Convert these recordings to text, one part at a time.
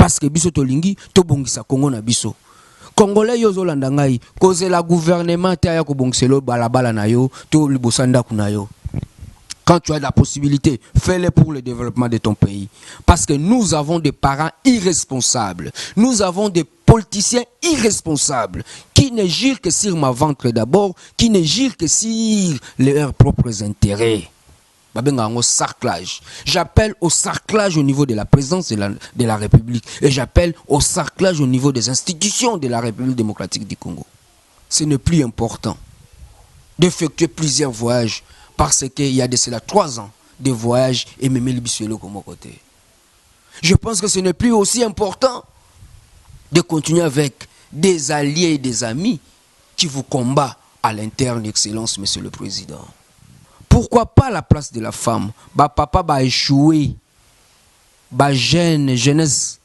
parce que biso tolingi to bongisa Congo na biso. Congolais yo zolanda ngai cause la gouvernement te ya ko bongiselo balabala na yo to libosanda kuna yo. Quand tu as la possibilité, fais-le pour le développement de ton pays. Parce que nous avons des parents irresponsables. Nous avons des politiciens irresponsables qui ne girent que sur ma ventre d'abord, qui ne girent que sur leurs propres intérêts. J'appelle au sarclage au niveau de la présidence de la République. Et j'appelle au sarclage au niveau des institutions de la République démocratique du Congo. Ce n'est plus important d'effectuer plusieurs voyages. Parce qu'il y a de cela 3 ans de voyage et même le bisuelo comme côté. Je pense que ce n'est plus aussi important de continuer avec des alliés et des amis qui vous combattent à l'interne, Excellence, Monsieur le Président. Pourquoi pas la place de la femme? Papa va échouer. Jeunesse,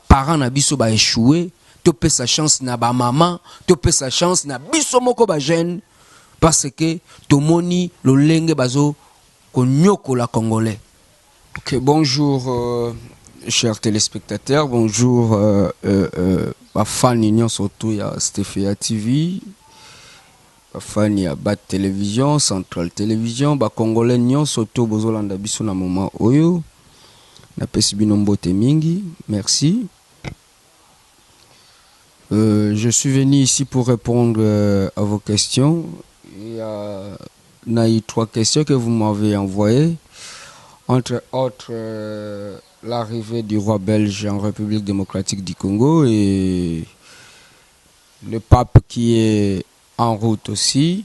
parents na biso va échouer. Tu peux sa chance na maman, tu peux sa chance na biso moko ba jeune. Parce que tomoni lo lenge bazo konyoko la congolais. Ok, bonjour chers téléspectateurs, bonjour fan union surtout ya Stefia TV, fan ya Bat Télévision, Central Télévision, congolais union surtout bozolanda biso na moment oyo. Na pesi bino mbote mingi, merci. Je suis venu ici pour répondre à vos questions. Il y a eu 3 questions que vous m'avez envoyées. Entre autres, l'arrivée du roi belge en République démocratique du Congo et le pape qui est en route aussi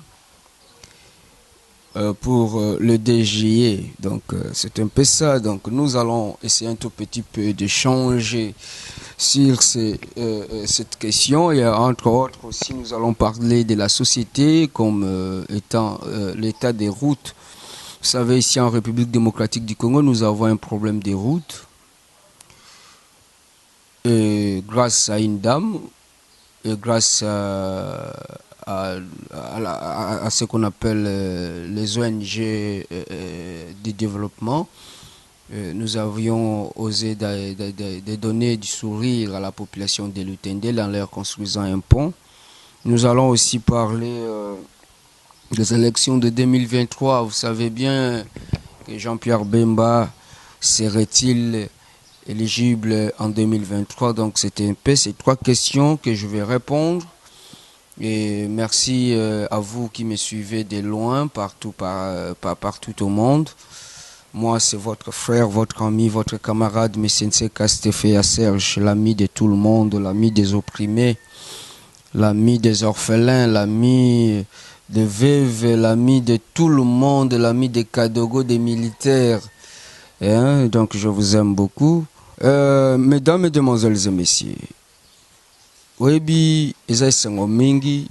pour le 2 juillet. Donc, c'est un peu ça. Donc, nous allons essayer un tout petit peu de changer sur cette question. Et entre autres aussi, nous allons parler de la société comme étant l'état des routes. Vous savez, ici en République démocratique du Congo, nous avons un problème des routes. Et grâce à une dame, et grâce à ce qu'on appelle les ONG de développement, nous avions osé de donner du sourire à la population de Lutendel en leur construisant un pont. Nous allons aussi parler des élections de 2023. Vous savez bien que Jean-Pierre Bemba serait-il éligible en 2023? Donc c'était un peu ces 3 questions que je vais répondre. Et merci à vous qui me suivez de loin, partout au monde. Moi, c'est votre frère, votre ami, votre camarade, Messense Kastefea Serge, l'ami de tout le monde, l'ami des opprimés, l'ami des orphelins, l'ami des veuves, l'ami de tout le monde, l'ami des Kadogo, des militaires. Donc, je vous aime beaucoup. Mesdames, Mesdemoiselles et Messieurs, Webi, Eza Sengo Mingi,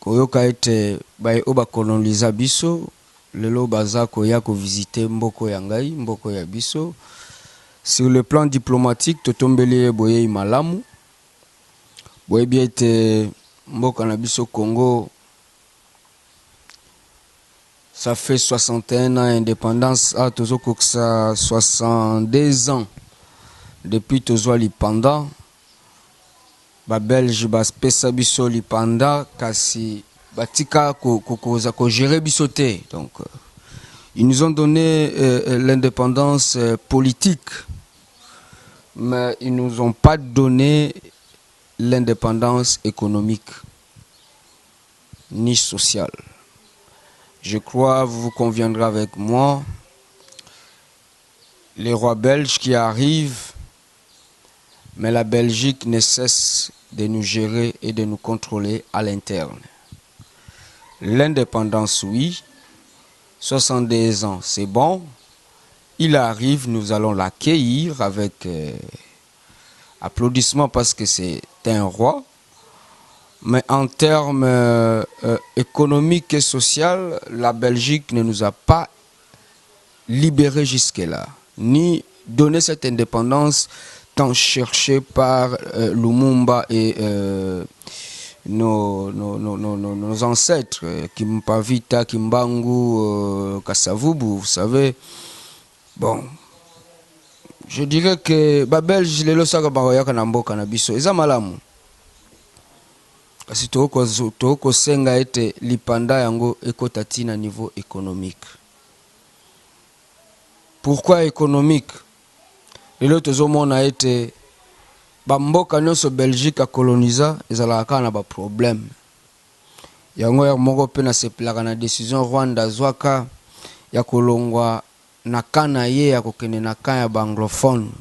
Koyoka ete, Oba koloniza biso, Lelo Bazako Yako visiter Mboko Yangai, Mboko Yabiso. Sur le plan diplomatique, Totombele Boye Malamu. Boye biete Mboko Nabiso Congo. Ça fait 61 ans d'indépendance. Ah, Tozoko ça 62 ans. Depuis Tozo Lipanda. Belge Baspesa Biso Lipanda. Kasi. Batika ko gérer bisoté. Donc ils nous ont donné l'indépendance politique, mais ils nous ont pas donné l'indépendance économique ni sociale. Je crois vous conviendrez avec moi, les rois belges qui arrivent, mais la Belgique ne cesse de nous gérer et de nous contrôler à l'interne. L'indépendance, oui. 62 ans, c'est bon. Il arrive, nous allons l'accueillir avec applaudissements parce que c'est un roi. Mais en termes économiques et sociaux, la Belgique ne nous a pas libérés jusque-là, ni donné cette indépendance tant cherchée par Lumumba et nos ancêtres, Kimpavita, Kimbangu, Kasavubu, vous savez. Bon, Je dirais que ba Belge lelo saka baroyaka na mboka na biso eza malamu. Kasi toko senga ete lipanda yango ekota tina niveau économique. Pourquoi économique? Lelo tozomona ete ba mboka nyonso Belgique a colonisa ezalaka na ba problème. Yango ya moko pe na sepelaka na décision Rwanda zwaka ya kolongwa na kana ye ya kokende na kan ya banglophone.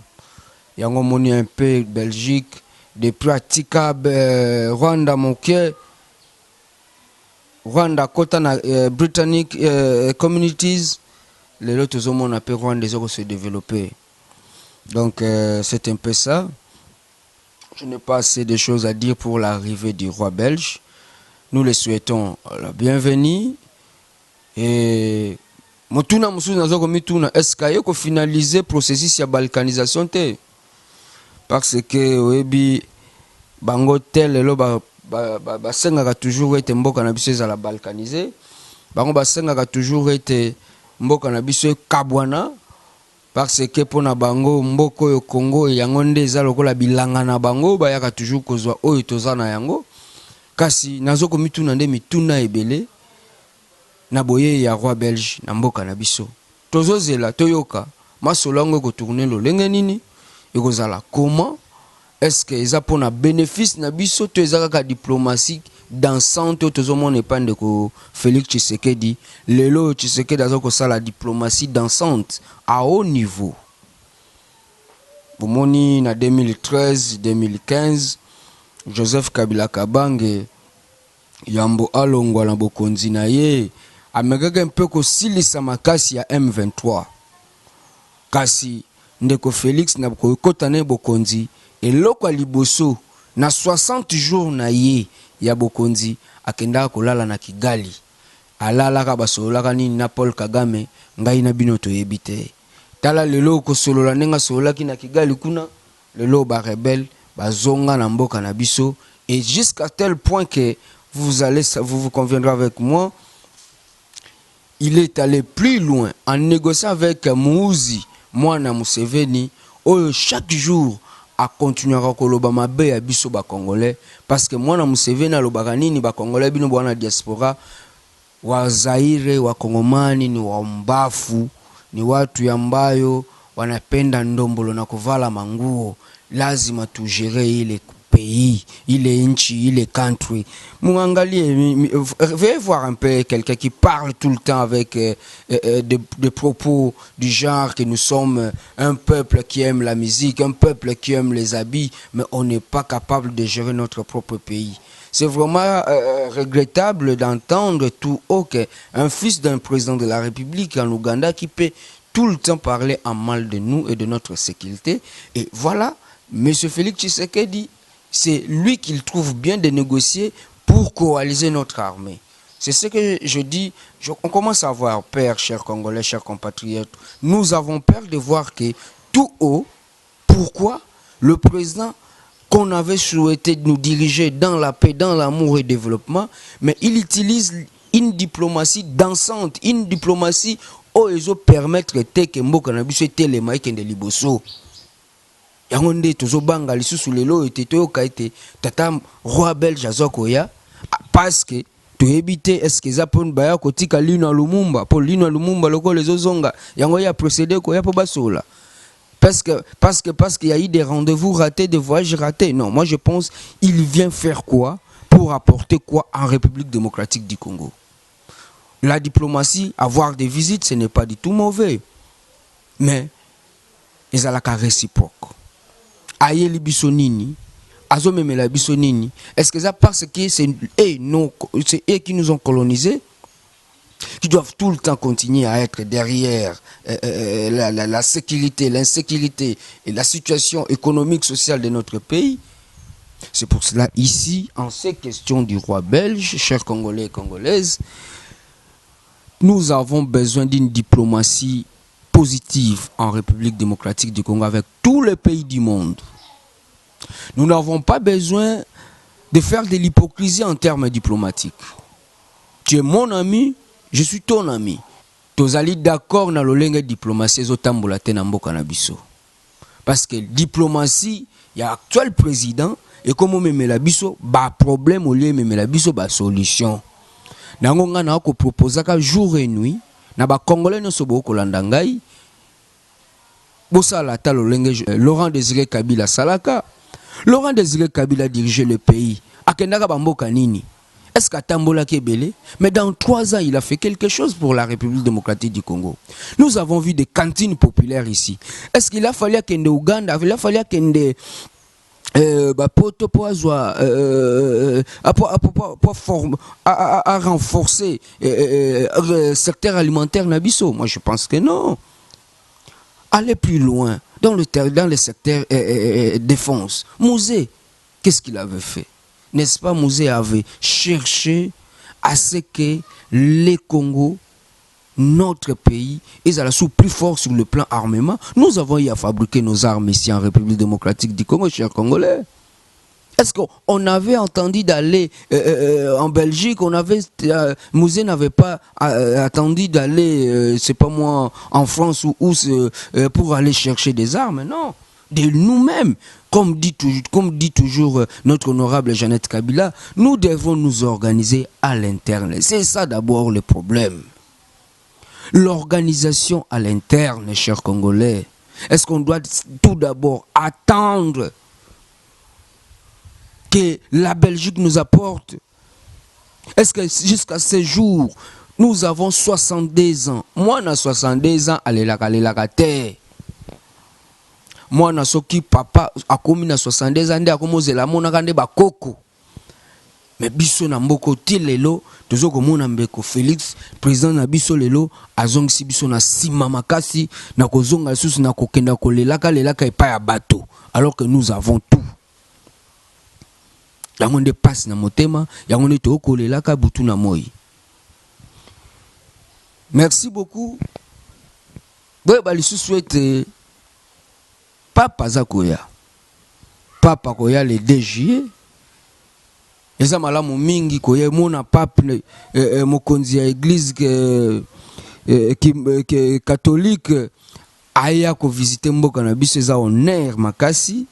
Yango moni un peu Belgique des pratiques Rwanda moke Rwanda kota na Britannic communities les autres hommes on Rwanda des se développer. Donc c'est un peu ça. Je n'ai pas assez de choses à dire pour l'arrivée du roi belge. Nous les souhaitons la bienvenue et motuna musuzu nazoko mituna eskaye ko finaliser processus ya balkanisation te parce que webi bango tel lelo ba sengaka toujours ete mboka na biso ezala balkanisé bango ba sengaka toujours ete mboka na biso kabwana parce que pona bango mboko yo Congo yango nde eza lokola bilanga na bango bayaka toujours kozwa oyo toza na yango kasi nazoko mituna nde mituna ebele na boye ya roi belge na mboka na biso tozozela toyoka masolo yango ekotourne lolenge nini ekozala comment est-ce que eza pona bénéfice na biso to eza kaka diplomatie dansante tozomona epande ko Félix Tshisekedi lelo Tshisekedi azoko sala diplomatie dansante à haut niveau. Bomoni na 2013-2015 Joseph Kabila Kabange yambo alongwa na bokonzi na ye amekaka mpe kosilisa makasi ya M23 kasi ndeko Félix na kokota na bokonzi eloko ya liboso na 60 jours na ye ya bokonzi akenda kolala na Kigali alalaka basololaka nini na Paul Kagame ngai na bino toyebi te tala lelo kosolola nenga sololaki na Kigali kuna lelo ba rebelle bazonga na mboka na biso et jusqu'à tel point que vous conviendrez avec moi, il est allé plus loin en négociant avec Mouzi Mwana Museveni où chaque jour a continué à koloba mabe ya biso ba congolais parce que Mwana Museveni alobaka nini ba congolais bino bwana diaspora wa Zaire wa Kongomani ni wa mbafu ni watu ambayo wanapenda ndombolo na kuvala manguo lazima tugere ile pays, il est inchi, il est country. Veuillez voir un peu quelqu'un qui parle tout le temps avec des propos du genre que nous sommes un peuple qui aime la musique, un peuple qui aime les habits, mais on n'est pas capable de gérer notre propre pays. C'est vraiment regrettable d'entendre tout haut qu'un fils d'un président de la République en Ouganda qui peut tout le temps parler en mal de nous et de notre sécurité. Et voilà, M. Félix Tshisekedi, c'est lui qu'il trouve bien de négocier pour coaliser notre armée. C'est ce que je dis. On commence à avoir peur, chers Congolais, chers compatriotes. Nous avons peur de voir que tout haut, pourquoi le président qu'on avait souhaité nous diriger dans la paix, dans l'amour et le développement, mais il utilise une diplomatie dansante, une diplomatie où ils ont permettre que Mboka na biso les maïkens de liboso. Yangonde tozobanga lisusu lelo ete toyoka ete tata roi belge azokoya parce que to éviter est-ce que zapon baya kotika Lino Lumumba pour Lino Lumumba loko les ozonga yango ya procédé ko ya po basola parce qu'il y a eu des rendez-vous ratés, des voyages ratés. Non, moi je pense il vient faire quoi pour apporter quoi en République démocratique du Congo. La diplomatie, avoir des visites, ce n'est pas du tout mauvais, mais ils ont la réciproque. Aye li bisonini, azo memela bisonini. Est-ce que ça parce que c'est eux qui nous ont colonisés, qui doivent tout le temps continuer à être derrière la sécurité, l'insécurité et la situation économique, sociale de notre pays? C'est pour cela ici, en ces questions du roi belge, chers Congolais et Congolaises, nous avons besoin d'une diplomatie positive en République démocratique du Congo avec tous les pays du monde. Nous n'avons pas besoin de faire de l'hypocrisie en termes diplomatiques. Tu es mon ami, je suis ton ami. Tozali d'accord na lolenge diplomatie zotambola te na mboka na biso. Parce que diplomatie, il y a actuel président, et comme on me la biso, bah problème au lieu me la biso, bah solution. Nangonga na ko proposer ka jour et nuit, na ba congolais no sobo ko landangai. Bossa la talo lenge Laurent Désiré Kabila salaka. Laurent Désiré Kabila dirigeait le pays. Akendaka bamboka nini? Est-ce qu'à Tambola Kebele? Mais dans 3 ans, il a fait quelque chose pour la République démocratique du Congo. Nous avons vu des cantines populaires ici. Est-ce qu'il a fallu qu'en Ouganda, il a fallu qu'en à renforcer le secteur alimentaire Nabiso? Moi, je pense que non. Aller plus loin dans le secteur défense. Musée, qu'est-ce qu'il avait fait? N'est-ce pas, Musée avait cherché à ce que les Congo, notre pays, ils allaient plus fort sur le plan armement. Nous avons eu à fabriquer nos armes ici en République démocratique du Congo, chers Congolais. Est-ce qu'on avait entendu d'aller en Belgique? Musée n'avait pas attendu d'aller, c'est pas moi, en France ou pour aller chercher des armes? Non. De nous-mêmes, comme dit toujours notre honorable Jeannette Kabila, nous devons nous organiser à l'interne. C'est ça d'abord le problème. L'organisation à l'interne, chers Congolais. Est-ce qu'on doit tout d'abord attendre que la Belgique nous apporte? Est-ce que jusqu'à ce jour, nous avons 62 ans? Moi, j'ai 62 ans, allez la terre. Moi, na soki papa a commis na 62 ans, a commencé la mona kande ba koko. Mais biso na mboko tilelo, tozo komona mbeko Félix, président na biso lelo, azongisi biso na sima makasi, na kozonga susu na kokenda kolelaka lelaka epa ya bato, alors que nous avons tout. Yango nde passe na motema, yango nde to kolelaka butu na moi. Merci beaucoup. Boye ba lisu souhaite Papa Zakoya. Papa Koya le 2 juillet. Eza malamu mingi koya mona pape mokonzi ya église catholique aya ko visiter mboka na biso eza honneur makasi.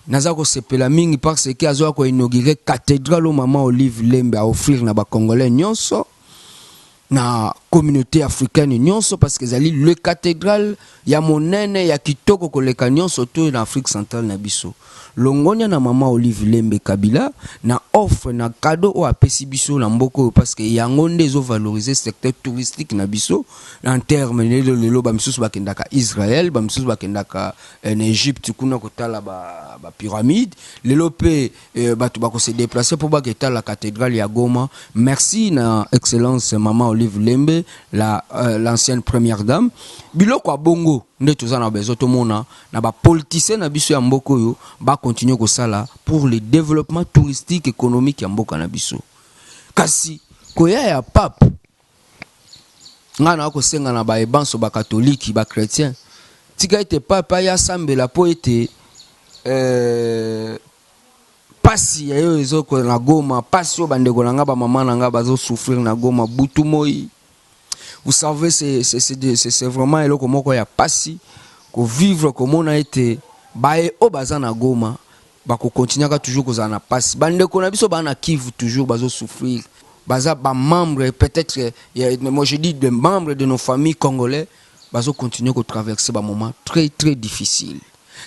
Naza ko sepela mingi parce que azo ko inaugurer cathédrale au maman Olive Lembe a offrir na ba congolais nyonso na communauté africaine nyonso parce que zali le cathédrale ya monene ya kitoko koleka nyonso to na Afrique centrale na biso. Longonya na mama Olive Lembe Kabila na offre na cadeau o apesi biso na mboko parce que yango nde zo valoriser secteur touristique na biso en terme lelo ba misusu bakendaka Israël, ba misusu bakendaka en Égypte kuna kotala ba pyramide, lelo pe batu bako se déplacer pour baketa la cathédrale ya Goma. Merci na excellence maman Olive Lembe, l'ancienne première dame. Biloko a bongo nde tozana bezo to mona na ba politicien na biso ya mboko yo ba continuer ko sala pour le développement touristique économique ya mboka na biso. Kasi koya ya pape ngana ko senga na ba ebanso ba catholique ba chrétien tika ete papa ya sambela po ete pasi ya yo ezoko na Goma, pasi yo bandeko na nga ba mama na nga bazo souffrir na Goma butu moi. Vous savez, c'est vraiment eloko moko ya pasi ko vivre comme on a été bae o bazana Goma ba ko continuer toujours kozana na pasi bandeko na biso bana Kivu toujours bazo souffrir baza ba membre peut-être moi je dis des membres de nos familles congolais bazo continuer ko traverser ba moment très très difficile.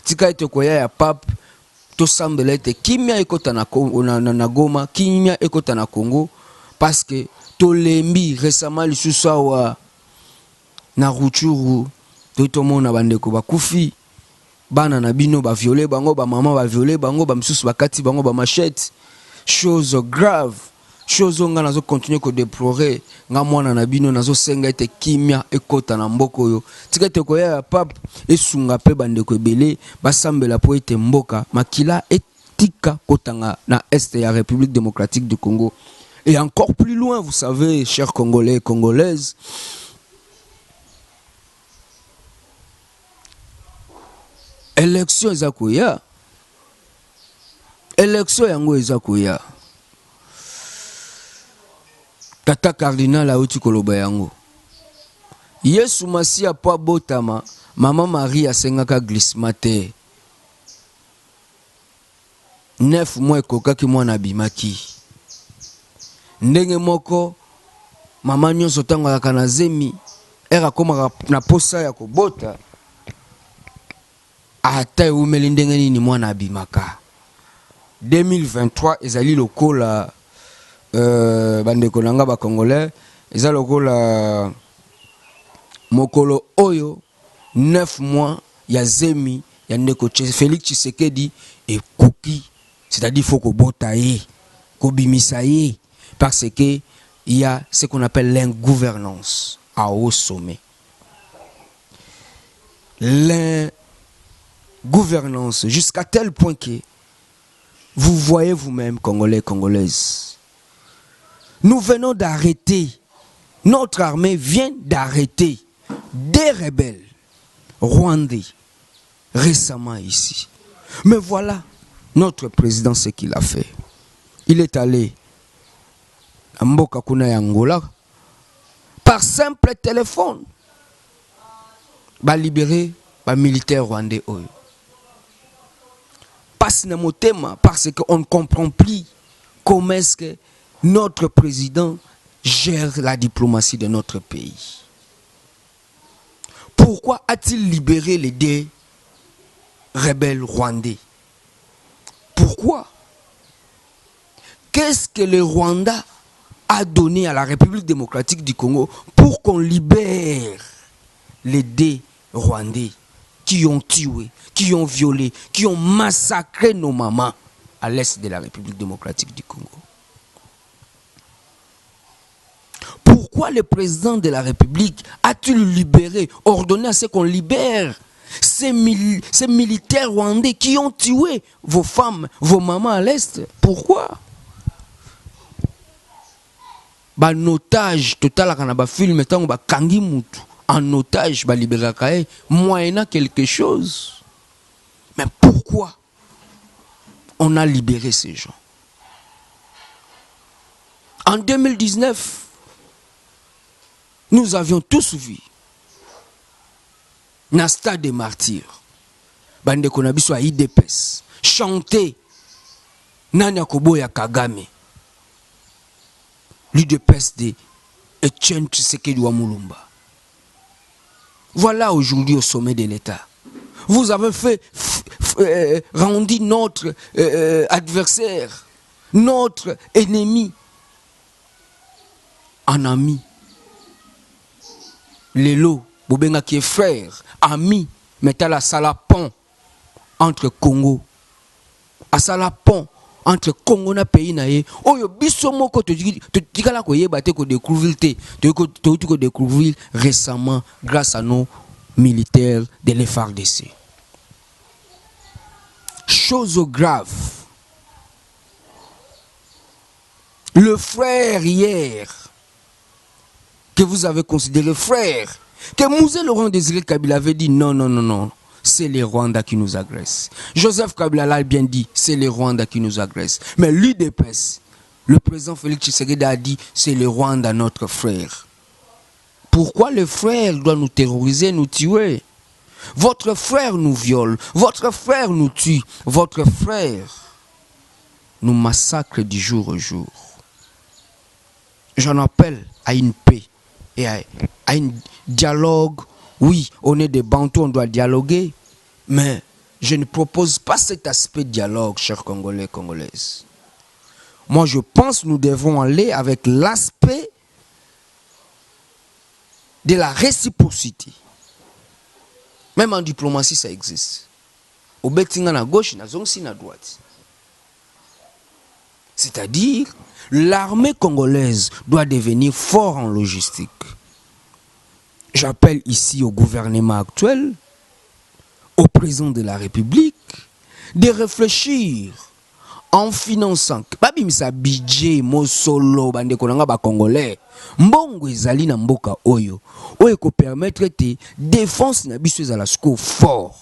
Tika ete koya ya pape to sambela ete kimia ekota na Goma, kimia ekota na Congo parce que tolembi récemment lisusu awa na Ruchuru totomona bandeko bakufi bana na bino ba violer bango ba mama ba violer bango ba misusu bakati bango ba machette, chose grave, chose nga nazo continuer ko déplorer nga mwana na bino nazo senga ete kimia ekota na mboko yo tika te koya ya pape esunga pe bandeko ebele basambela po ete mboka makila etika kotanga na est ya République démocratique du Congo. Et encore plus loin, vous savez, chers Congolais et Congolaises, élection ezakoya, élection yango ezakoya. Tata cardinal auti koloba yango. Yesu Masia po botama, Maman Marie a sengaka glissement te. 9 mois ekokaki mwana bimaki. Ndenge moko mama nyonso tango alaka na zemi era komaka na posa ya kobota ata eumeli ndenge nini mwana abimaka. 2023 ezali lokola bandeko nanga ba Congolais ezali lokola mokolo oyo 9 mois ya zemi ya ndeko Félix Tshisekedi et Koki, c'est-à-dire faut que botaye kobimisaye parce que il y a ce qu'on appelle l'ingouvernance à haut sommet. L'ingouvernance jusqu'à tel point que vous voyez vous-même, Congolais, Congolaises, nous venons d'arrêter, notre armée vient d'arrêter des rebelles rwandais récemment ici. Mais voilà, notre président, ce qu'il a fait. Il est allé à Mboka Kuna ya Angola par simple téléphone. Va libérer les militaires rwandais. Passe na motema parce qu'on ne comprend plus comment est-ce que notre président gère la diplomatie de notre pays. Pourquoi a-t-il libéré les deux rebelles rwandais? Pourquoi? Qu'est-ce que le Rwanda a donné à la République démocratique du Congo pour qu'on libère les deux Rwandais qui ont tué, qui ont violé, qui ont massacré nos mamans à l'est de la République démocratique du Congo? Pourquoi le président de la République a-t-il libéré, ordonné à ce qu'on libère ces militaires rwandais qui ont tué vos femmes, vos mamans à l'est? Pourquoi? En otage total à film kangi mutu en otage libéré moyennant quelque chose. Mais pourquoi on a libéré ces gens? En 2019, nous avions tous vu na stade des martyrs bande konabiso a IDPS chanter Nani Koboya Kagame, l'UDPS de Etienne Tshisekedi wa Mulumba. Voilà aujourd'hui au sommet de l'État. Vous avez fait rendu notre adversaire, notre ennemi, en ami. Lelo, Bobenga qui est frère, ami, mettez la salapon entre Congo. À salapon entre Congo na pays naé. Oyo biso moko to tikala ko yeba te ko découvrir to découvrir récemment grâce à nos militaires de l'FARDC. Chose grave. Le frère hier que vous avez considéré frère, que Mouzé Laurent Désiré Kabila avait dit non, non, non, non, c'est les Rwandais qui nous agressent. Joseph Kabila l'a bien dit, c'est les Rwandais qui nous agressent. Mais l'UDPS, le président Félix Tshisekedi a dit, c'est les Rwandais notre frère. Pourquoi le frère doit nous terroriser, nous tuer? Votre frère nous viole, votre frère nous tue, votre frère nous massacre du jour au jour. J'en appelle à une paix et à un dialogue. Oui, on est des Bantous, on doit dialoguer, mais je ne propose pas cet aspect de dialogue, chers Congolais, Congolaises. Moi, je pense que nous devons aller avec l'aspect de la réciprocité. Même en diplomatie, ça existe. Au Betinga à gauche, na zonsi à droite. C'est-à-dire, l'armée congolaise doit devenir fort en logistique. J'appelle ici au gouvernement actuel, au président de la République, de réfléchir en finançant. Babi misa budget mosolo bande konanga ba congolais. Mbongo ezali na mboka oyo. Oyo ko permettre te défense na biso ezala sco fort.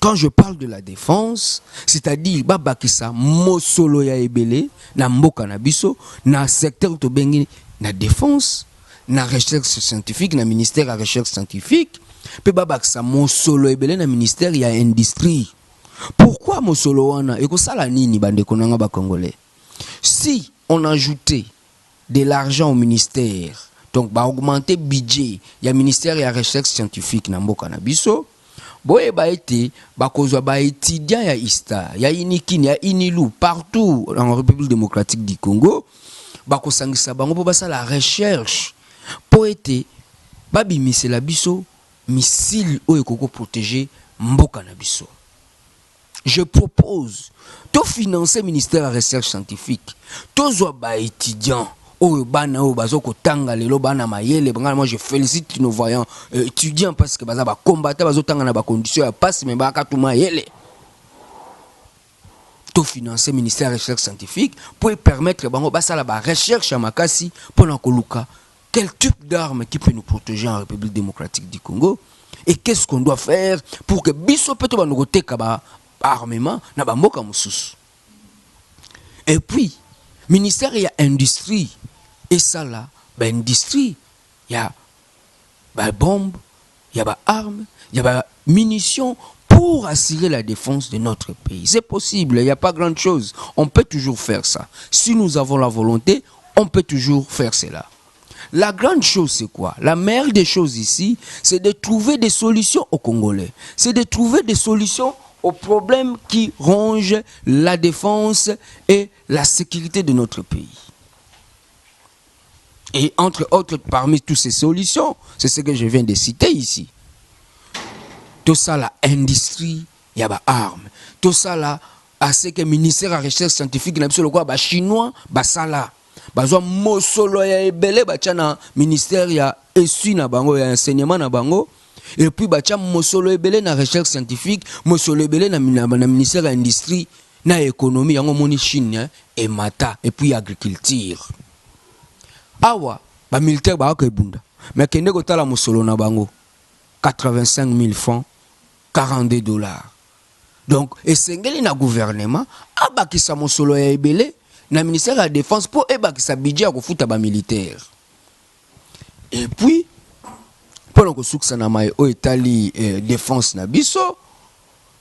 Quand je parle de la défense, c'est-à-dire babakisa mosolo ya ebele na mboka na biso na secteur to bengi na défense. na recherche scientifique na ministère ya recherche scientifique pe babakisa mosolo ebele na ministère ya industrie. Pourquoi mosolo wana ekosala nini bandeko nanga ba congolais? Si on ajoutait de l'argent au ministère, donc ba augmenter budget ya ministère ya recherche scientifique na mboka na biso, boye ba été ba kozwa ba étudiant ya ISTA, ya Inikini, ya Inilu partout en République démocratique du Congo, ba kosangisa bango po basa la recherche po été ba bimise la biso missile oyo koko protéger mboka na biso. Je propose de financer le ministère de la recherche scientifique. Tous les étudiants, moi je félicite nos voyants étudiants parce que ils combattent dans des conditions passe mais de financer le ministère de la recherche scientifique pour permettre la recherche à Makassi pour quel type d'armes qui peut nous protéger en République démocratique du Congo et qu'est-ce qu'on doit faire pour que biso peut nous côté armement na bamboka mususu. Et puis ministère ya industrie et ça là ba industrie ya ba bombe, ya ba armes, ya ba munitions pour assurer la défense de notre pays. C'est possible, il n'y a pas grand chose. On peut toujours faire ça. Si nous avons la volonté, on peut toujours faire cela. La grande chose, c'est quoi? La meilleure des choses ici, c'est de trouver des solutions aux Congolais. C'est de trouver des solutions aux problèmes qui rongent la défense et la sécurité de notre pays. Et entre autres, parmi toutes ces solutions, c'est ce que je viens de citer ici. Tout ça, la industrie, il y a des armes. Tout ça, là, à ce que le ministère de la recherche scientifique, il y a des chinois, ça là. Bazwa mosolo ya ebele bacha na ministère ya esu na bango ya enseignement na bango et puis bacha mosolo ebele na recherche scientifique mosolo ebele na ministère ya industrie na économie yango moni Chine et mata et puis agriculture awa ba militaire ba ka ebunda mais kende kotala mosolo na bango 85 000 francs 42 dollars donc esengeli na gouvernement abakisa mosolo ya ebele na ministère de la défense pour ebakisa budget ya kofuta ba militaire. Et puis pour que suksa na mai o etali défense na biso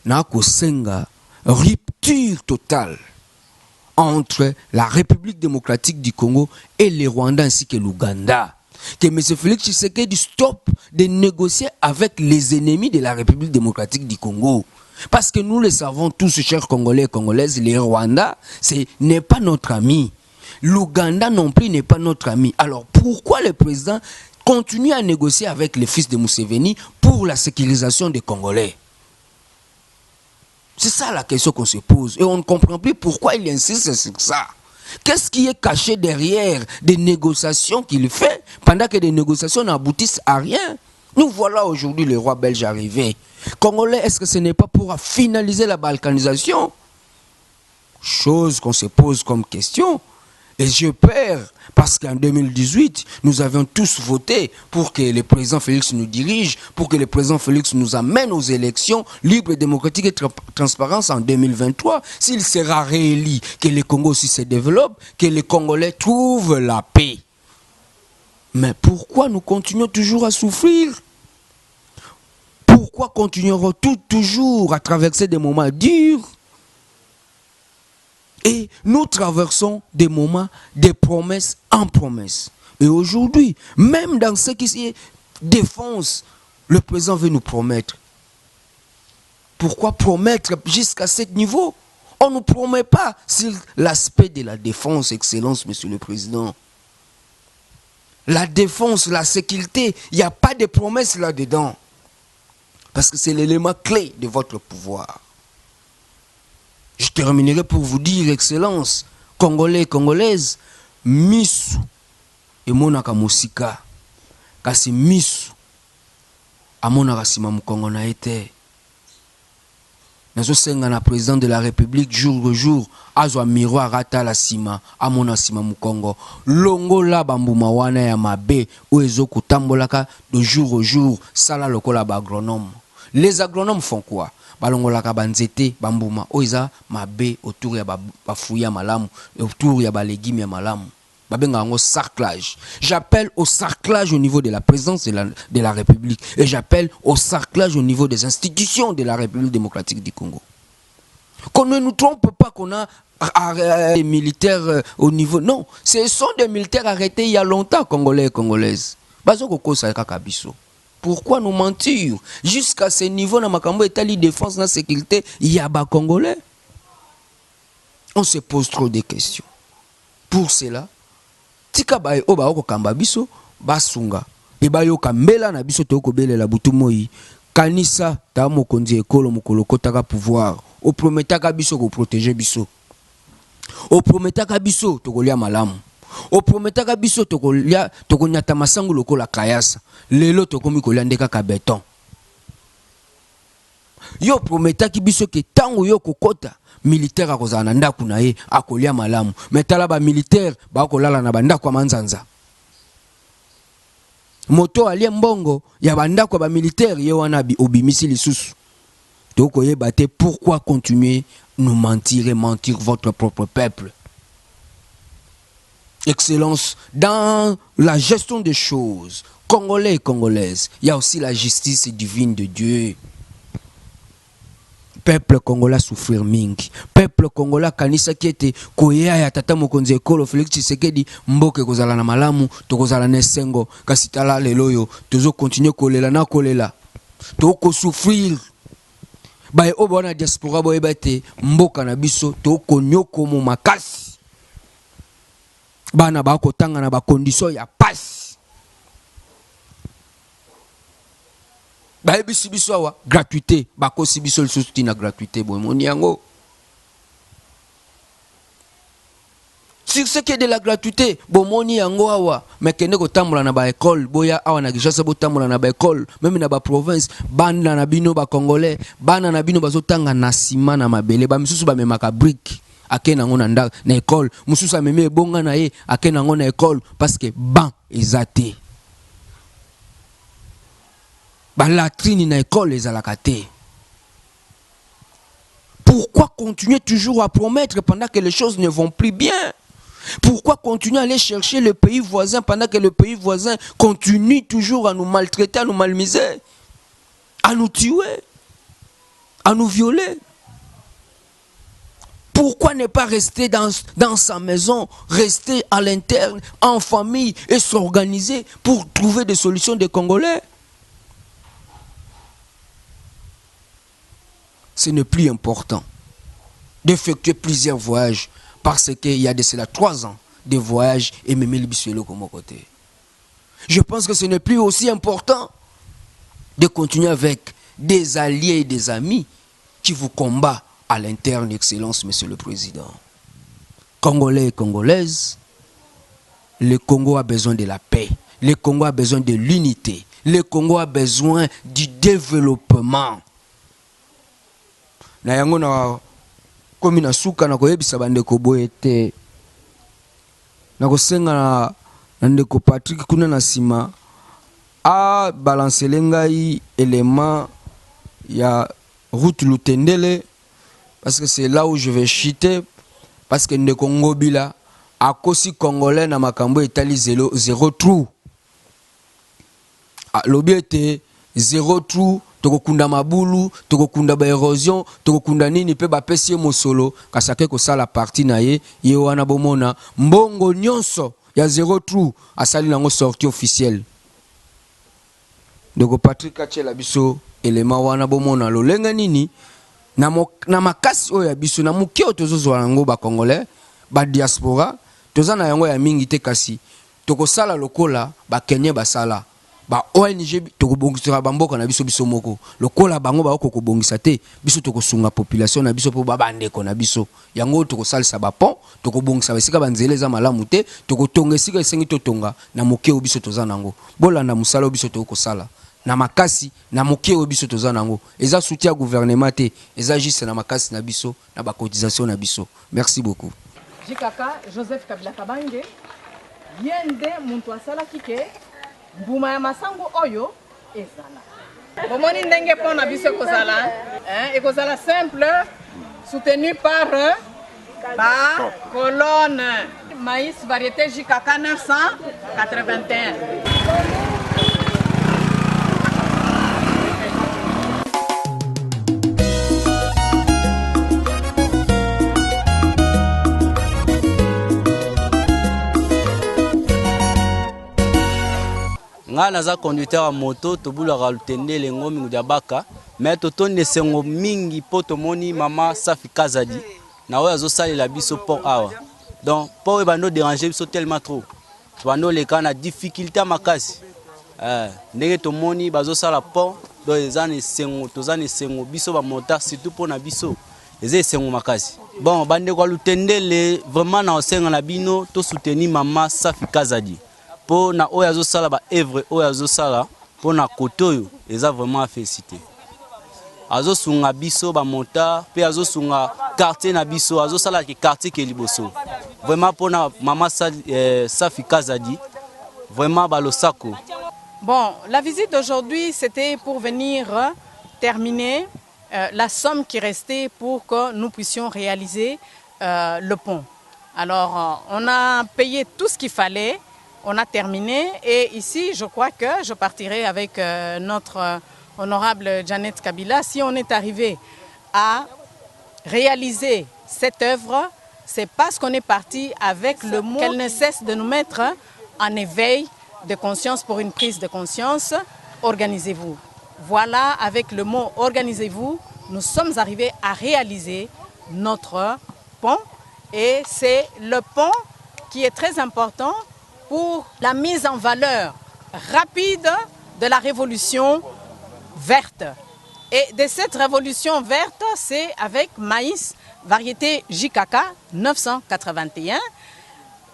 na kosenga rupture totale entre la République démocratique du Congo et le Rwanda ainsi que l'Ouganda. Que M. Félix Tshisekedi stoppe de négocier avec les ennemis de la République démocratique du Congo. Parce que nous le savons tous, chers Congolais et Congolaises, le Rwanda, n'est pas notre ami. L'Ouganda non plus n'est pas notre ami. Alors pourquoi le président continue à négocier avec les fils de Museveni pour la sécurisation des Congolais? C'est ça la question qu'on se pose. Et on ne comprend plus pourquoi il insiste sur ça. Qu'est-ce qui est caché derrière des négociations qu'il fait pendant que des négociations n'aboutissent à rien? Nous voilà aujourd'hui le roi belge arrivé. Congolais, est-ce que ce n'est pas pour finaliser la balkanisation? Chose qu'on se pose comme question. Et je perds parce qu'en 2018, nous avions tous voté pour que le président Félix nous dirige, pour que le président Félix nous amène aux élections libres, démocratiques et transparentes en 2023. S'il sera réélu, que le Congo aussi se développe, que les Congolais trouvent la paix. Mais pourquoi nous continuons toujours à souffrir? Pourquoi continuerons toujours à traverser des moments durs? Et nous traversons des moments de promesses en promesses. Et aujourd'hui, même dans ce qui est défense, le président veut nous promettre. Pourquoi promettre jusqu'à ce niveau? On ne nous promet pas sur l'aspect de la défense, Excellence, Monsieur le Président. La défense, la sécurité, il n'y a pas de promesses là-dedans. Parce que c'est l'élément clé de votre pouvoir. Je terminerai pour vous dire, Excellence, Congolais, Congolaises, misu emonaka musika, kasi misu amonaka sima mukongo na ete. Nazo senga na président de la République jour au jour, azwa miroir ata la sima, amona sima mukongo. Longo la bambuma wana ya mabe, oezo kutambolaka de jour au jour, sala lokola ba agronome. Les agronomes font quoi? Balongolaka banzete, bambuma, oeza mabe autour ya ba fouya malamu, autour ya ba légumes ya malamu. babenga sarclage. J'appelle au sarclage au niveau de la présidence de la République. Et j'appelle au sarclage au niveau des institutions de la République démocratique du Congo. Qu'on ne nous trompe pas qu'on a des militaires au niveau... Non, ce sont des militaires arrêtés il y a longtemps, Congolais et Congolaises. Pourquoi nous mentir? Jusqu'à ce niveau, dans Makambo État de défense, dans la sécurité, il y a des Congolais. On se pose trop de questions. Pour cela, tika bae oba oko kamba biso basunga e bayo kambela na biso to ko belela butu moi kanisa ta mokonzi ekolo mokolo kotaka pouvoir o prometaka biso ko protéger biso o prometaka biso to kolia malamu o prometaka biso to kolia to konyata masangu lokola kayasa lelo to komi kolia ndeka ka beton yo prometaki biso ke tango yo kokota militaire akozala na ndaku na ye akolia malamu metala ba militaire ba kolala na bandako ya manzanza moto alie mbongo ya bandako ba militaire ye wana obimisi lisusu toko yeba te pourquoi continuer nous mentir et mentir votre propre peuple. Excellence dans la gestion des choses, Congolais et Congolaises, il y a aussi la justice divine de Dieu. Peuple congolais souffrir mingi. Peuple congolais kanisa qui était koya ya tata mokonzi ekolo Félix Tshisekedi mboke kozala na malamu to kozala na sengo kasi tala leloyo tozo continuer kolela na kolela to ko souffrir ba obo na diaspora bo ebate mboka na biso to ko nyoko mo makasi bana ba ko tanga na ba condition ya passe. Baebi sibiso awa gratuité bako sibiso lisusu na gratuité boy moni yango sur ce qui est de la gratuité bo moni yango awa mekende ko tambola na ba école boya awa na Kinshasa bo tambola na ba école même na ba province banda na bino ba congolais bana na bino bazotanga na sima na mabele ba misusu ba memaka brique akena ngo na école mususu ameme bonga na ye akena ngo na école parce que ban ezate ba latrine na école les alakate. Pourquoi continuer toujours à promettre pendant que les choses ne vont plus bien? Pourquoi continuer à aller chercher le pays voisin pendant que le pays voisin continue toujours à nous maltraiter, à nous malmiser, à nous tuer, à nous violer? Pourquoi ne pas rester dans sa maison, rester à l'interne, en famille et s'organiser pour trouver des solutions des Congolais? Ce n'est plus important d'effectuer plusieurs voyages parce qu'il y a de cela 3 ans de voyages et même le bisouelo comme côté. Je pense que ce n'est plus aussi important de continuer avec des alliés et des amis qui vous combattent à l'interne, Excellence, Monsieur le Président. Congolais et Congolaises, le Congo a besoin de la paix, le Congo a besoin de l'unité, le Congo a besoin du développement. Na yango na komi na suka na koyebisa bandeko boye te na kosenga na ndeko Patrick kuna na sima a balancer ngai élément ya route Lutendele parce que c'est là où je vais chuter parce que ndeko Ngobila akosi congolais na makambo etali 0 trou lobi ete 0 trou tokokunda mabulu tokokunda ba érosion tokokunda nini pe ba pesi mosolo kasake ko sala partie na ye wana bomona mbongo nyonso ya 0 trou asali nango sortie officielle ndeko Patrick Achela biso élément wana bomona lolenga nini na makasi oyo ya biso na mukio tozozwa nango ba congolais ba diaspora tozana yango ya mingi te kasi tokosala lokola ba Kenya basala ba ONG tokobongisa bamboka na biso biso moko lokola bango ba okokobongisa te biso tokosunga population na biso po babandeko na biso yango tokosalisa ba pont tokobongisa basika banzele za malamu te tokotonga esika esengi totonga na mokeo biso tozana nango bolanda musala biso tokosala na makasi na mokeo biso tozana nango eza soutien gouvernement te eza juste na makasi na biso na ba cotisation na biso. Merci beaucoup. Jikaka Joseph Kabila Kabange yende muntu asala kike mbuma ya masango oyo ezala bomoni ndenge pona biso kozala ekozala simple soutenu par Ba colonne maïs variété JKK 981. Nga naza conducteur à moto tobulaka lutende lengo mingi diabaka mais totonde sengo mingi po tomoni mama Safi Kazadi na oyo azosalela biso port awa donc port ebando déranger biso tellement trop bando leka na difficulté makasi ndenge tomoni bazosala port donc ezane sengo tozane sengo biso ba motard surtout pour na biso eze sengo makasi bon bande kwa lutende le vraiment na osenga na bino to soutenir mama Safi Kazadi pour na oyazo sala ba œuvre oyazo sala pour na kotoyo eza vraiment félicité azo sunga biso ba monta pe azo sunga quartier na biso azo sala ki quartier ke liboso vraiment pour na mama Safi Kazadi vraiment balosako. Bon, la visite d'aujourd'hui c'était pour venir terminer la somme qui restait pour que nous puissions réaliser le pont. Alors on a payé tout ce qu'il fallait. On a terminé et ici, je crois que je partirai avec notre honorable Janet Kabila. Si on est arrivé à réaliser cette œuvre, c'est parce qu'on est parti avec le mot qu'elle ne cesse de nous mettre en éveil de conscience pour une prise de conscience. Organisez-vous. Voilà, avec le mot organisez-vous, nous sommes arrivés à réaliser notre pont et c'est le pont qui est très important pour la mise en valeur rapide de la révolution verte. Et de cette révolution verte, c'est avec maïs variété JKK 981.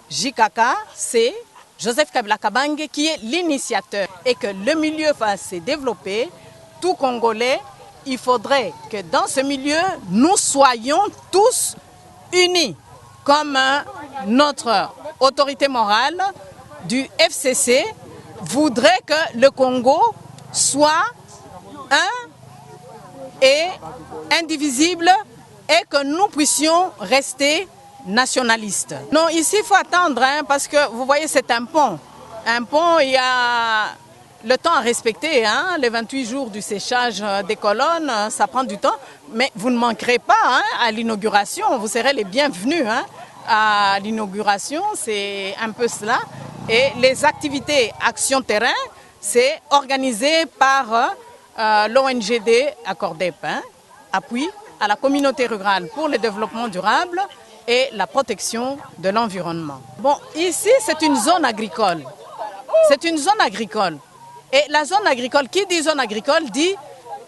JKK, c'est Joseph Kabila Kabange qui est l'initiateur. Et que le milieu va se développer, tout Congolais, il faudrait que dans ce milieu, nous soyons tous unis comme notre autorité morale du FCC voudrait que le Congo soit un et indivisible et que nous puissions rester nationalistes. Non, ici il faut attendre parce que vous voyez c'est un pont. Un pont, il y a le temps à respecter, les 28 jours du séchage des colonnes, ça prend du temps, mais vous ne manquerez pas à l'inauguration, vous serez les bienvenus. À l'inauguration, c'est un peu cela. Et les activités Action Terrain, c'est organisé par l'ONGD Accordep, appui à la communauté rurale pour le développement durable et la protection de l'environnement. Bon, ici, c'est une zone agricole. C'est une zone agricole. Et la zone agricole, qui dit zone agricole, dit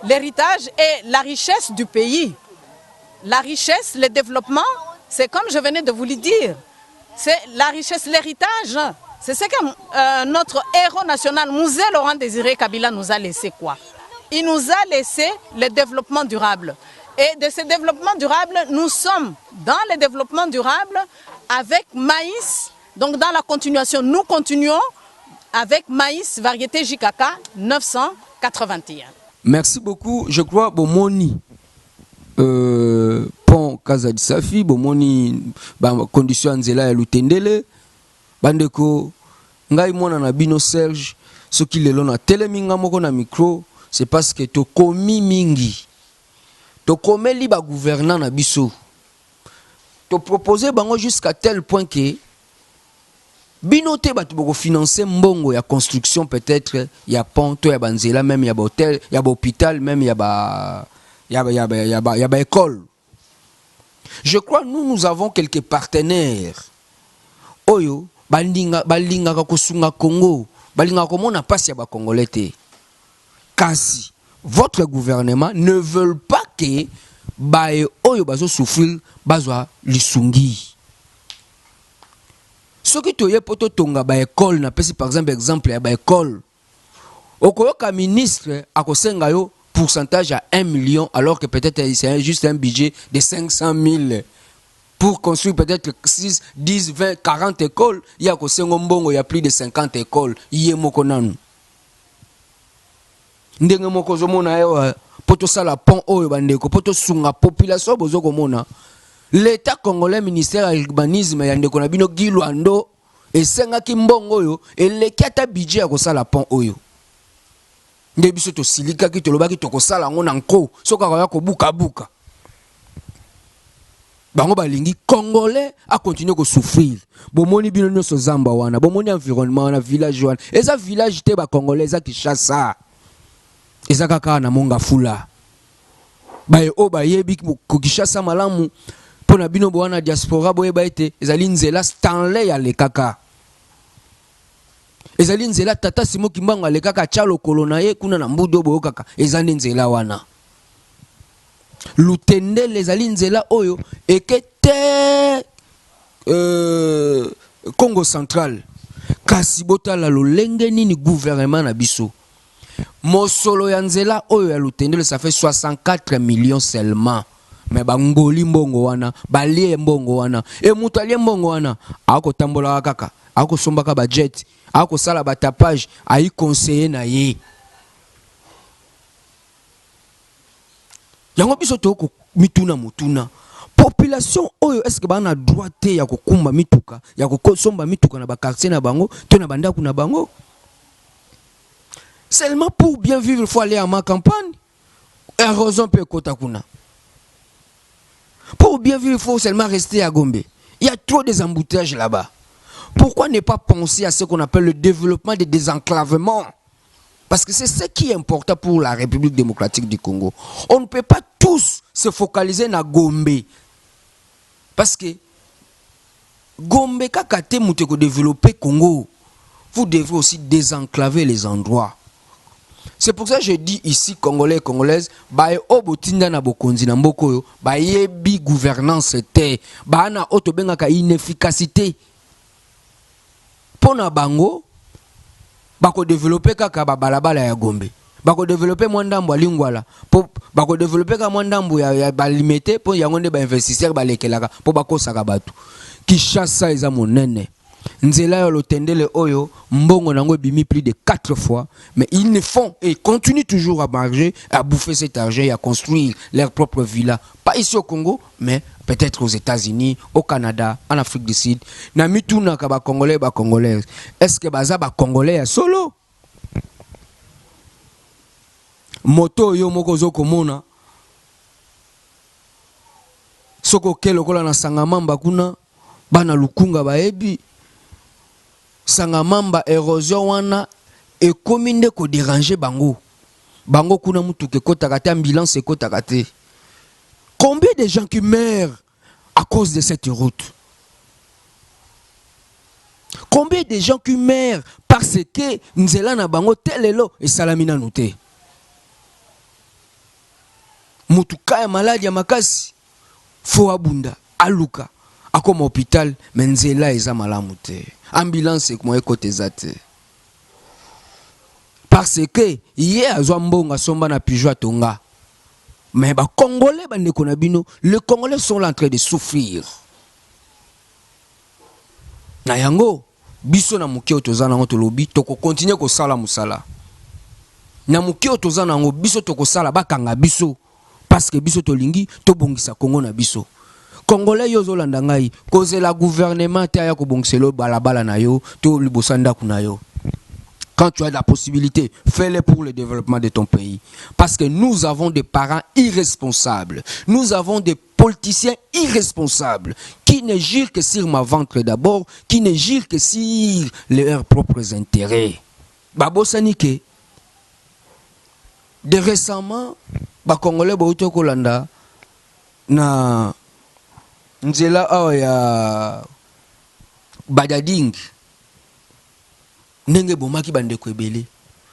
l'héritage et la richesse du pays. La richesse, le développement, c'est comme je venais de vous le dire, c'est la richesse, l'héritage. C'est ce que notre héros national, Mouzé Laurent Désiré Kabila, nous a laissé quoi? Il nous a laissé le développement durable. Et de ce développement durable, nous sommes dans le développement durable avec maïs. Donc dans la continuation, nous continuons avec maïs variété JKK 981. Merci beaucoup. Je crois Bomoni pont Kazadi Safi Bomoni condition nzela ya lutendele bandeko ngai mwana na bino Serge soki lelo na teleminga moko na micro c'est parce que to komi mingi to komeli ba gouvernant na biso to proposer bango jusqu'à tel point que bino te batu boko financer mbongo ya construction peut-être ya pont to ya banzela même ya hôtel ya hôpital même ya ba école. Je crois nous avons quelques partenaires. Oyo balinga kosunga Congo, balinga komona pasi ya ba Congolais te. Kasi votre gouvernement ne veut pas que bae oyo bazo souffrir bazwa lisungi. Soki toye poto tonga ba école na pesi par exemple ya ba école. Okoyoka ministre akosenga yo pourcentage à 1 million alors que peut-être c'est juste un budget de 500 000 pour construire peut-être 6, 10, 20, 40 écoles. Il y a il y a plus de 50 écoles. Il y a moko nanu. Ndenge moko zomona poto sala pont oyo bandeko poto sunga population bozo komona L'État congolais, ministère de l'urbanisme, y a ndeko na bino Gilwando, et senga kimbongo yo, et le kiata budget ko sala pont oyo. Nde biso to silika ki to lobaki to ko sala ngo nanko, soka ko ya ko buka buka. Bango balingi congolais a continuer ko souffrir. Bomoni bino nyonso zamba wana, bomoni environnement wana, village wana. Eza village te ba congolais za Kinshasa. Eza kaka na monga fula. Baye o bayebi ko Kinshasa malamu. Pona bino boana diaspora boye baite ezali nzela Stanley ya le kaka ezali nzela tata Simo Kimbangu ya le kaka chalo kolona ye kuna na mbudo boyo kaka ezali nzela wana Lutendele ezali nzela oyo ekete Congo Central kasi botala lolenge nini gouvernement na biso mosolo ya nzela oyo ya Lutendele ça fait 64 millions seulement. Mais bangoli mbongo wana balie mbongo wana e mutalie mbongo wana ako tambola kaka ako sombaka budget ako sala batapage ayi conseiller na ye yango biso toko mituna mutuna population oyo est-ce que bana droit te ya kokumba mituka ya kokosomba mituka na ba quartier na bango to na bandaku na bango seulement pour bien vivre il faut aller à ma campagne érosion peut kota kuna. Pour bien vivre, il faut seulement rester à Gombe. Il y a trop des embouteillages là-bas. Pourquoi ne pas penser à ce qu'on appelle le développement des désenclavements? Parce que c'est ce qui est important pour la République démocratique du Congo. On ne peut pas tous se focaliser na Gombe. Parce que Gombe, kakate mouteko développer Congo, vous devez aussi désenclaver les endroits. C'est pour ça que je dis ici, Congolais et Congolaises, baye obotinda na bokonzi na mboko yo, baye bi gouvernance te, ba na otobenga ka inefficacité. Pona bango, bako développer kaka ba balabala ya Gombe. Bako développer mwandambo lingwala, bako développer ka mwandambo ya balimete po yangonde ba investisseur ba lekelaka po bako saka batu. Kinshasa eza monene. Nzela yo Lutendele oyo mbongo nango bimi plus de 4 fois mais ils ne font et continuent toujours à marger à bouffer cet argent et à construire leur propre villa pas ici au Congo mais peut-être aux États-Unis au Canada en Afrique du Sud na mituna ka ba congolais ba congolaises est-ce que baza ba congolais ya solo moto yo moko zo komona soko kelo kola na sangamamba kuna bana lukunga baebi sangamamba érosion wana et commune ko déranger bango bango kuna mutuke kota kata ambulance kota kate combien de gens qui meurent à cause de cette route combien de gens qui meurent parce que nzela na bango telelo et salamina noté mutuka ya maladi ya makasi fo abunda aluka akoma hôpital menzela eza malamu te ambulance ko moye côté zate parce que hier azwa mbonga somba na pigeon tonga mais ba congolais ba ndeko na bino les congolais sont en train de souffrir na yango biso na mukio tozana ngo tolobi toko continuer ko sala musala na mukio tozana ngo biso toko sala bakanga biso parce que biso tolingi to bongisa Congo na biso Congolais yo zolanda ngai cause la gouvernement te ya ko bongselo balabala na yo to libosanda kuna yo. Quand tu as la possibilité, fais-le pour le développement de ton pays. Parce que nous avons des parents irresponsables. Nous avons des politiciens irresponsables qui ne girent que sur ma ventre d'abord, qui ne girent que sur leurs propres intérêts. Babo Sanike, de récemment, ba Congolais ba uto kolanda na nzela ya Badading. Nenge bomaki bandeko ebele.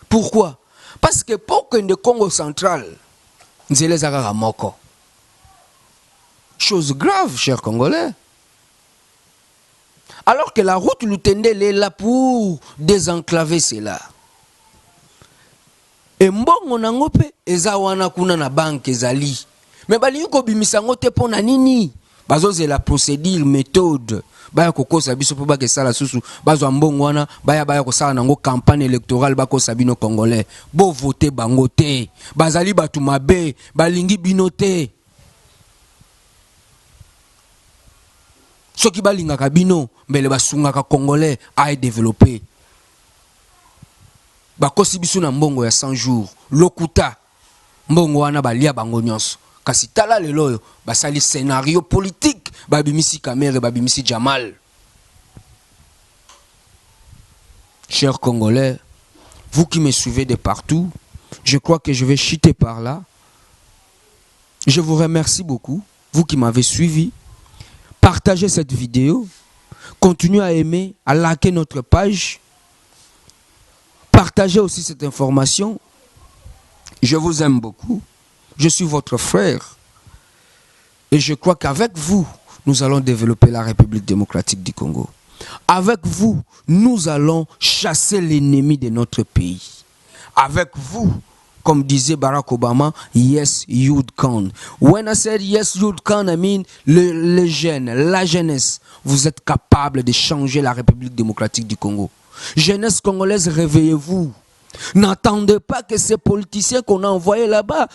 Pourquoi? Parce que pour que le Congo central nzela zaka moko. Chose grave, chers Congolais. Alors que la route Lutendele est là pour désenclaver cela. Et mbongo nango pe eza wana kuna na banque ezali. Mais bali ko bimisa ngote pona nini? Bazo c'est la procédure méthode. Baya kokosa biso po ba ke sala susu bazo mbongo wana baya ko sala nango campagne électorale bako sabino congolais. Bo voter bango te. Bazali batu mabe balingi bino te. Soki balingaka bino mbele basungaka congolais a développé. Bakosi biso na mbongo ya 100 jours lokuta mbongo wana balia bango nyonso. Kasi tala lelo yo basali scénario politique babimisi Kamere babimisi Jamal. Chers Congolais, vous qui me suivez de partout, je crois que je vais chuter par là. Je vous remercie beaucoup, vous qui m'avez suivi. Partagez cette vidéo, continuez à aimer, à liker notre page. Partagez aussi cette information. Je vous aime beaucoup. Je suis votre frère. Et je crois qu'avec vous, nous allons développer la République démocratique du Congo. Avec vous, nous allons chasser l'ennemi de notre pays. Avec vous, comme disait Barack Obama, yes, you can. When I said yes, you can, I mean les jeunes, la jeunesse, vous êtes capables de changer la République démocratique du Congo. Jeunesse congolaise, réveillez-vous. N'attendez pas que ces politiciens qu'on a envoyés là-bas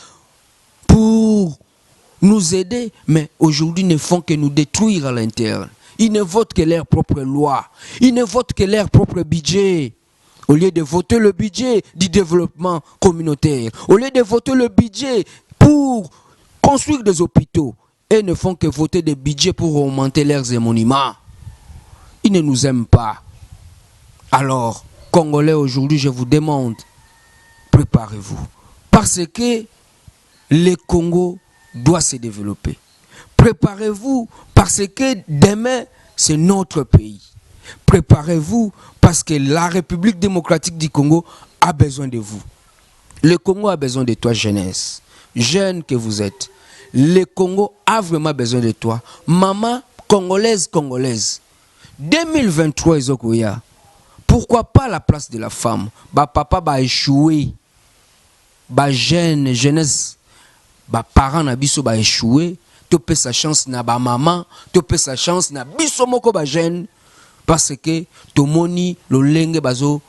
pour nous aider, mais aujourd'hui ne font que nous détruire à l'interne. Ils ne votent que leur propre loi. Ils ne votent que leur propre budget. Au lieu de voter le budget du développement communautaire, au lieu de voter le budget pour construire des hôpitaux, ils ne font que voter des budgets pour augmenter leurs émoluments. Ils ne nous aiment pas. Alors, Congolais, aujourd'hui, je vous demande, préparez-vous. Parce que le Congo doit se développer. Préparez-vous parce que demain, c'est notre pays. Préparez-vous parce que la République démocratique du Congo a besoin de vous. Le Congo a besoin de toi, jeunesse. Jeune que vous êtes. Le Congo a vraiment besoin de toi. Maman congolaise. 2023, Izokoya. Pourquoi pas la place de la femme? Ba papa ba échoué. Ba jeunesse. Ba parents na biso ba échoué. Tu peux sa chance na ba maman. Tu peux sa chance na biso moko ba jeune. Parce que tomoni lolenge bazo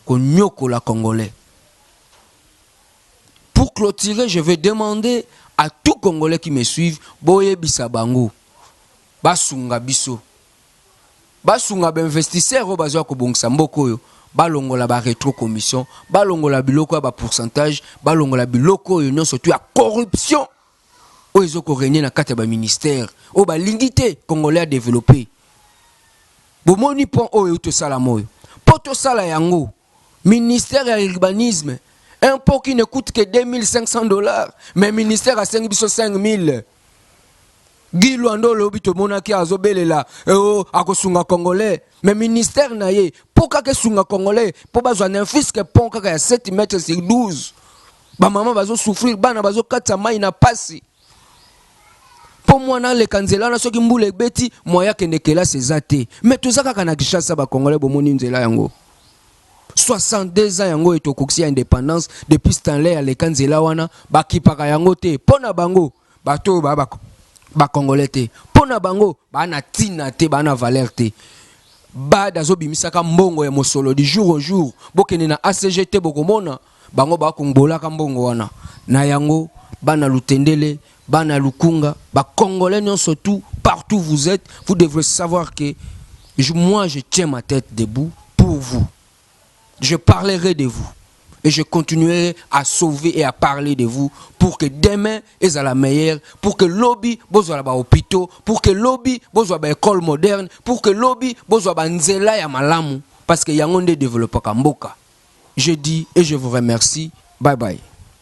konyoko la congolais. Pour clôturer, je vais demander à tous Congolais qui me suivent, boye bisabango, basunga biso, basunga ba investisseur bazo ko bongisa mboko yo, balongola ba rétro commission, balongola biloko ba pourcentage, balongola biloko yo nyonso tu ya corruption. O ezoko régner na kati ba ministère, o ba lingité Congolais a développé. Bomoni pon oyo to sala moyo. Poto sala yango. Ministère de l'urbanisme. Un pot qui ne coûte que $2,500. Mais ministère à 5,000. Guy Luando lobi to monaki azobelela. Akosunga congolais. Mais ministère na ye. Pourquoi que sunga congolais? Pour bazwa un fils que pon kaka ya 7 mètres sur 12. Ba maman bazo souffrir. Bana bazo katsa mai na pasi. Pour moi, dans les kanzela, na soki mbule beti, moya kendekela sezate. Mais tout ça, quand on a Kinshasa, ba Congolais, bomoni nzela yango. 62 ans yango et tokoksi indépendance depuis ce temps-là, les kanzela wana, ba kipaka yango te. Pona bango, ba to ba Congolais te. Pona bango, ba na tina te, ba na valeur te. Ba dazo bimisaka mbongo ya mosolo du jour au jour. Bokene na ACGT bokomona, bango ba kongbola ka mbongo wana. Na yango, ba na lutendele. Bana Lukunga, Congolais non surtout, partout où vous êtes, vous devrez savoir que moi je tiens ma tête debout pour vous. Je parlerai de vous et je continuerai à sauver et à parler de vous pour que demain est à la meilleure, pour que lobby bozwa ba hôpitaux, pour que lobby bozwa ba école moderne, pour que lobby bozwa ba nzela ya malamu parce que yango nde développe ka mboka. Je dis et je vous remercie. Bye bye.